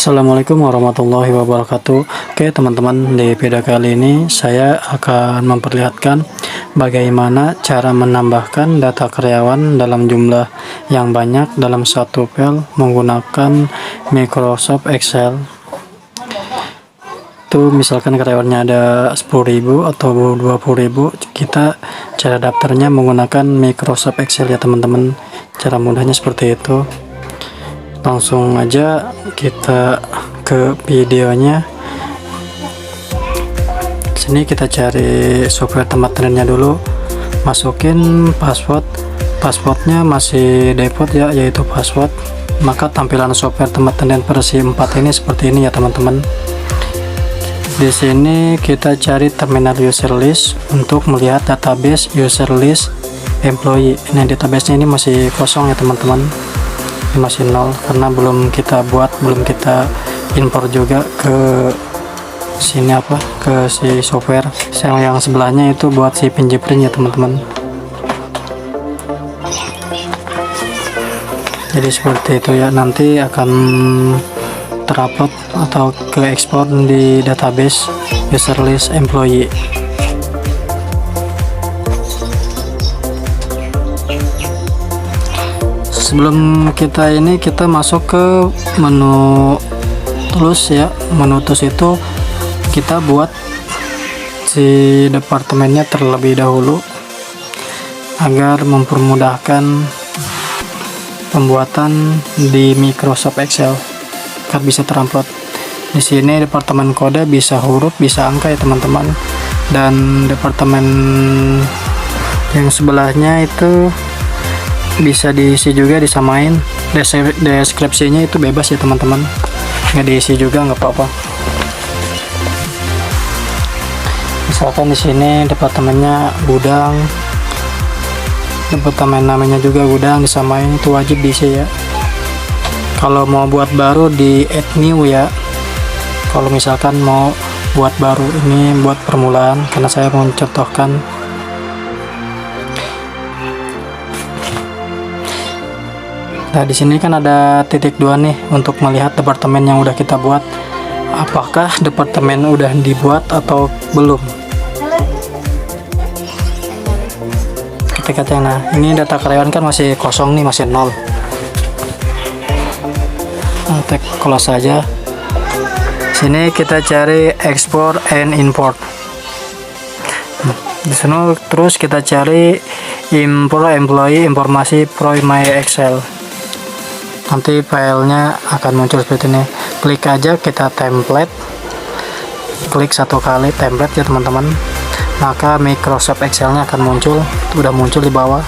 Assalamualaikum warahmatullahi wabarakatuh. Oke teman-teman, di video kali ini saya akan memperlihatkan bagaimana cara menambahkan data karyawan dalam jumlah yang banyak dalam satu file menggunakan Microsoft Excel. Itu misalkan karyawannya ada 10.000 atau 20.000, kita cara daftarnya menggunakan Microsoft Excel ya teman-teman. Cara mudahnya seperti itu. Langsung aja kita ke videonya. Sini kita cari software tempat tenannya dulu, masukin passwordnya masih default ya, yaitu password. Maka tampilan software tempat tenan versi 4 ini seperti ini ya teman-teman. Di sini kita cari terminal user list untuk melihat database user list employee. Ini database ini masih kosong ya teman-teman, masih nol karena belum kita kita import juga ke sini ke si software yang sebelahnya itu buat si fingerprint ya teman-teman. Jadi seperti itu ya, nanti akan terupload atau ke ekspor di database user list employee. Sebelum kita masuk ke menu tools ya. Menu tools itu kita buat si departemennya terlebih dahulu agar mempermudahkan pembuatan di Microsoft Excel agar bisa terupload. Di sini departemen kode bisa huruf, bisa angka ya teman-teman. Dan departemen yang sebelahnya itu bisa diisi juga, disamain. Deskripsinya itu bebas ya teman-teman, nggak diisi juga nggak apa-apa. Misalkan di sini departemennya gudang, departemen namanya juga gudang, disamain, itu wajib diisi ya. Kalau mau buat baru di add new ya. Kalau misalkan mau buat baru, ini buat permulaan karena saya mau mencontohkan. Nah, di sini kan ada titik 2 nih untuk melihat departemen yang udah kita buat. Apakah departemen udah dibuat atau belum? Nah, ini data karyawan kan masih kosong nih, masih nol. Nah, close saja. Sini kita cari export and import. Di sini terus kita cari import employee informasi from my Excel. Nanti filenya akan muncul seperti ini. Klik aja kita template, klik satu kali template ya teman-teman, maka Microsoft Excel-nya akan muncul. Itu udah muncul di bawah.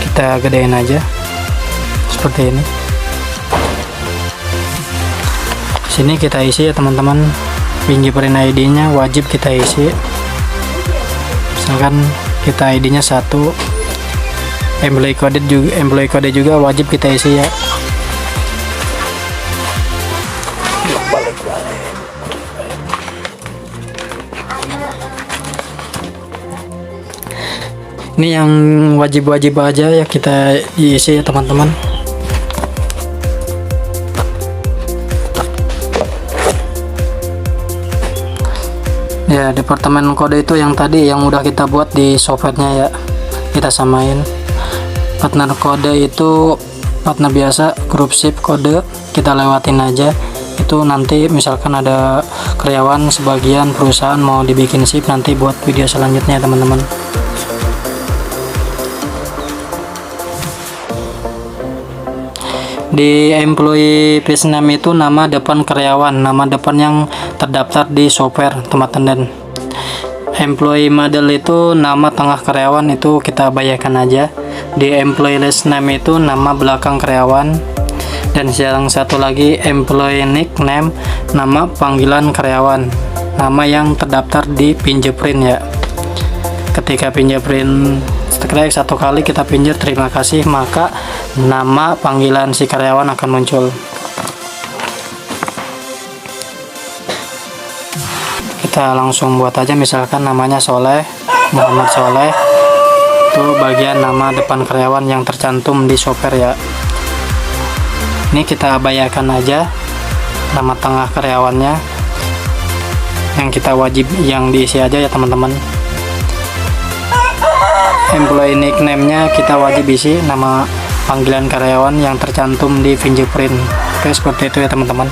Kita gedein aja seperti ini. Sini kita isi ya teman-teman, fingerprint ID-nya wajib kita isi. Misalkan kita ID-nya 1, employee code juga wajib kita isi ya. Ini yang wajib-wajib aja ya kita isi ya teman-teman. Ya, departemen kode itu yang tadi yang udah kita buat di softwarenya ya, kita samain. Partner kode itu partner biasa, grup shift kode kita lewatin aja. Itu nanti misalkan ada karyawan sebagian perusahaan mau dibikin shift, nanti buat video selanjutnya teman-teman. Di employee first name itu nama depan karyawan, nama depan yang terdaftar di software tempat tenan. Employee model itu nama tengah karyawan, itu kita bayarkan aja. Di employee last name itu nama belakang karyawan. Dan yang satu lagi employee nickname, nama panggilan karyawan, nama yang terdaftar di fingerprint ya. Ketika fingerprint klik satu kali kita pinjer terima kasih, maka nama panggilan si karyawan akan muncul. Kita langsung buat aja, misalkan namanya Soleh, Muhammad Soleh. Itu bagian nama depan karyawan yang tercantum di software ya. Ini kita bayarkan aja nama tengah karyawannya, yang kita wajib yang diisi aja ya teman-teman. Employee nickname-nya kita wajib isi nama panggilan karyawan yang tercantum di fingerprint. Oke, seperti itu ya teman-teman.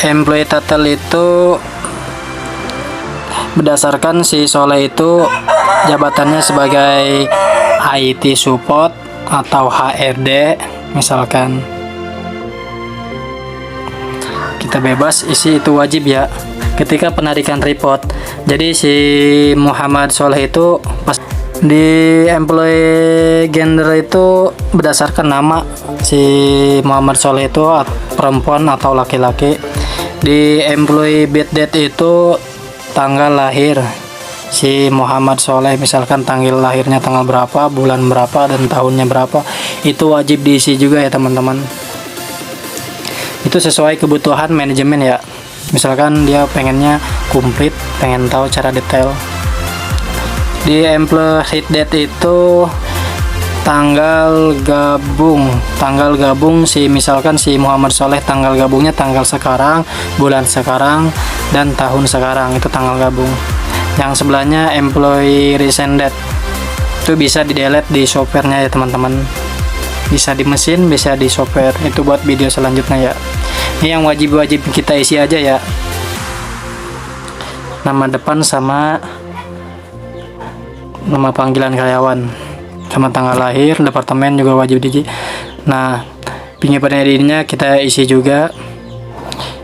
Employee title itu berdasarkan si Soleh itu jabatannya sebagai IT support atau HRD misalkan. Kita bebas isi, itu wajib ya ketika penarikan report. Jadi si Muhammad Soleh itu pas di employee gender itu berdasarkan nama si Muhammad Soleh itu perempuan atau laki-laki. Di employee birth date itu tanggal lahir si Muhammad Soleh, misalkan tanggal lahirnya tanggal berapa, bulan berapa, dan tahunnya berapa, itu wajib diisi juga ya teman-teman. Itu sesuai kebutuhan manajemen ya, misalkan dia pengennya komplit, pengen tahu cara detail. Di employee hit date itu tanggal gabung si misalkan si Muhammad Soleh, tanggal gabungnya tanggal sekarang, bulan sekarang, dan tahun sekarang, itu tanggal gabung. Yang sebelahnya employee recent date itu bisa di delete di softwarenya ya teman-teman, bisa di mesin, bisa di software. Itu buat video selanjutnya ya. Ini yang wajib kita isi aja ya, nama depan sama nama panggilan karyawan sama tanggal lahir, departemen juga wajib diisi. Nah, fingerprint ID-nya kita isi juga.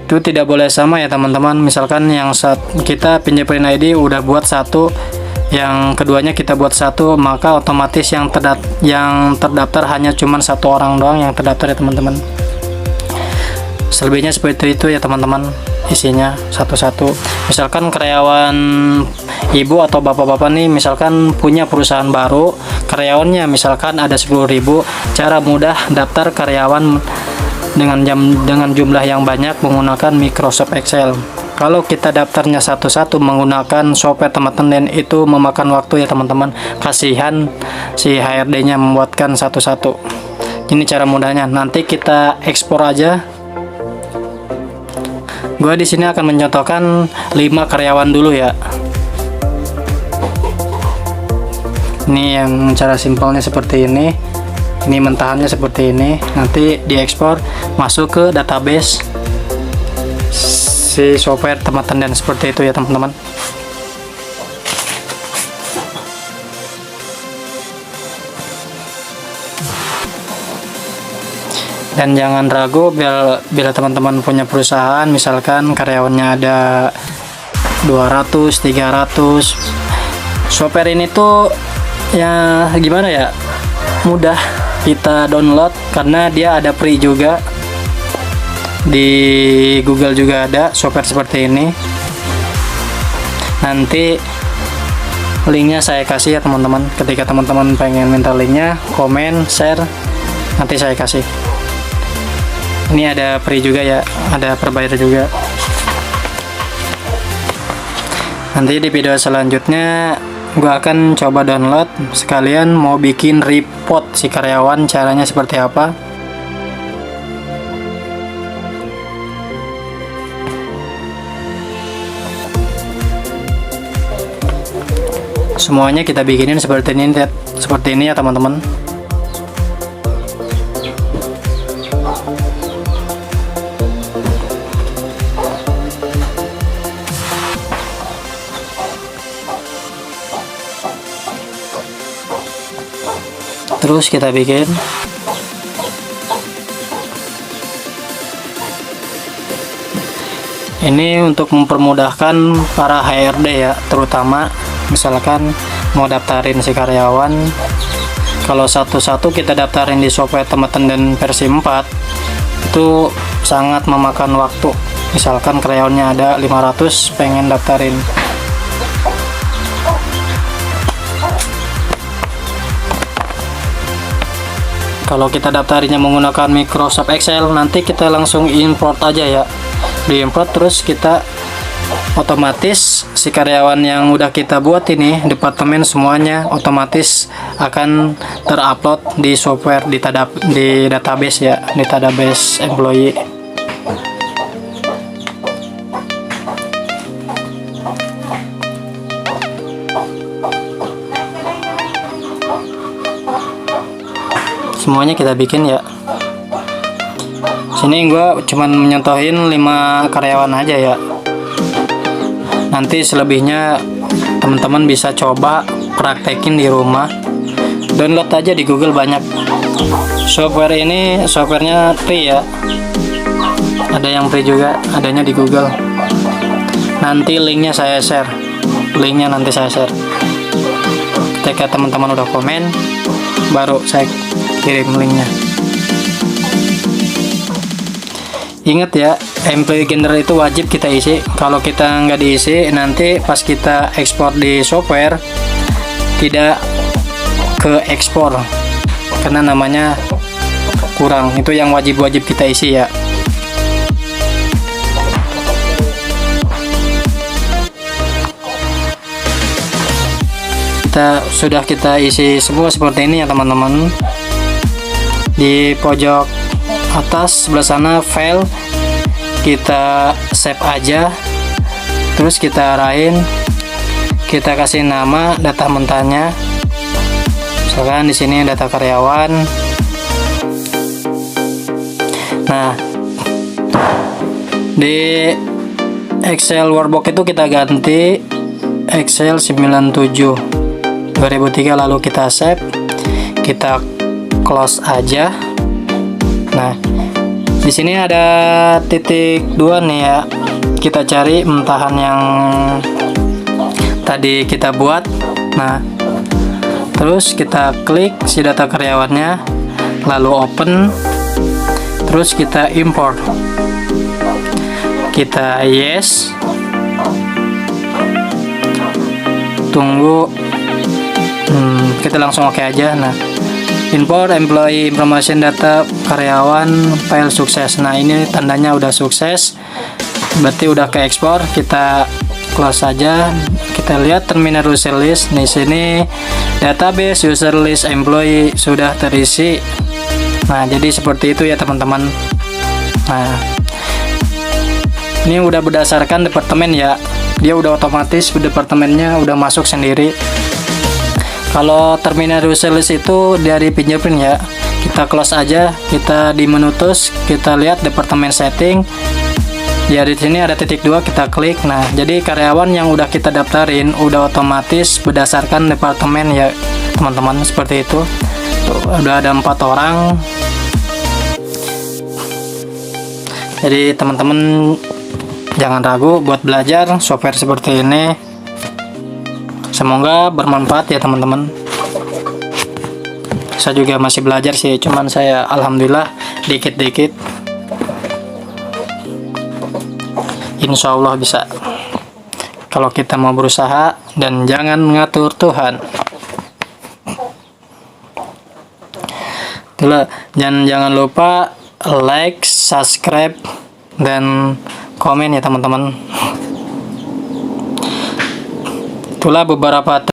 Itu tidak boleh sama ya teman-teman. Misalkan yang kita fingerprint ID udah buat satu, yang keduanya kita buat satu, maka otomatis yang terdaftar hanya cuman satu orang doang yang terdaftar ya teman-teman. Selebihnya seperti itu ya teman-teman, isinya satu-satu. Misalkan karyawan ibu atau bapak-bapak nih misalkan punya perusahaan baru, karyawannya misalkan ada 10.000, cara mudah daftar karyawan dengan jumlah yang banyak menggunakan Microsoft Excel. Kalau kita daftarnya satu-satu menggunakan software teman-teman, itu memakan waktu ya teman-teman. Kasihan si HRD-nya membuatkan satu-satu. Ini cara mudahnya. Nanti kita ekspor aja. Gua di sini akan mencontohkan 5 karyawan dulu ya. Ini yang cara simpelnya seperti ini. Ini mentahannya seperti ini. Nanti diekspor masuk ke database si software teman-teman, dan seperti itu ya teman-teman. Dan jangan ragu bila teman-teman punya perusahaan, misalkan karyawannya ada 200, 300, software ini tuh ya gimana ya, mudah kita download karena dia ada free juga. Di Google juga ada software seperti ini. Nanti linknya saya kasih ya teman-teman. Ketika teman-teman pengen minta linknya, komen, share, nanti saya kasih. Ini ada free juga ya, ada berbayar juga. Nanti di video selanjutnya gua akan coba download, sekalian mau bikin report si karyawan, caranya seperti apa. Semuanya kita bikinin seperti ini ya teman-teman. Terus kita bikin ini untuk mempermudahkan para HRD ya, terutama misalkan mau daftarin si karyawan. Kalau satu-satu kita daftarin di software teman-teman versi 4, itu sangat memakan waktu. Misalkan karyawannya ada 500, pengen daftarin, kalau kita daftarinnya menggunakan Microsoft Excel, nanti kita langsung import aja ya, di import terus kita otomatis si karyawan yang udah kita buat ini, departemen semuanya otomatis akan terupload di software di database ya, di database employee. Semuanya kita bikin ya. Sini gua cuman menyentuhin 5 karyawan aja ya. Nanti selebihnya teman-teman bisa coba praktekin di rumah. Download aja di Google, banyak. Software ini softwarenya free ya. Ada yang free juga, adanya di Google. Nanti linknya saya share. Ketika teman-teman udah komen, baru saya kirim linknya. Ingat ya, employee general itu wajib kita isi. Kalau kita nggak diisi, nanti pas kita ekspor di software tidak ke ekspor karena namanya kurang. Itu yang wajib kita isi ya. Sudah kita isi semua seperti ini ya teman-teman. Di pojok atas sebelah sana file, kita save aja, terus kita arahin, kita kasih nama data mentahnya. Misalkan di sini data karyawan. Nah, di Excel workbook itu kita ganti Excel 97 2003, lalu kita save, kita close aja. Nah, di sini ada titik 2 nih ya. Kita cari mentahan yang tadi kita buat. Nah, terus kita klik si data karyawannya, lalu open, terus kita import. Kita yes, tunggu, kita langsung oke aja. Nah, import employee information data karyawan file sukses. Nah, ini tandanya udah sukses, berarti udah ke ekspor. Kita close saja. Kita lihat terminal user list. Di sini database user list employee sudah terisi. Nah, jadi seperti itu ya teman-teman. Nah, ini udah berdasarkan departemen ya. Dia udah otomatis departemennya udah masuk sendiri. Kalau terminal user list itu dari fingerprint ya. Kita close aja, kita di menu tools, kita lihat departemen setting. Ya, di sini ada titik 2, kita klik. Nah, jadi karyawan yang udah kita daftarin udah otomatis berdasarkan departemen ya, teman-teman, seperti itu. Tuh, udah ada 4 orang. Jadi teman-teman jangan ragu buat belajar software seperti ini. Semoga bermanfaat ya teman-teman. Saya juga masih belajar sih, cuman saya alhamdulillah dikit-dikit. Insya Allah bisa. Kalau kita mau berusaha dan jangan ngatur Tuhan. Itulah, jangan lupa like, subscribe, dan komen ya teman-teman. Itulah beberapa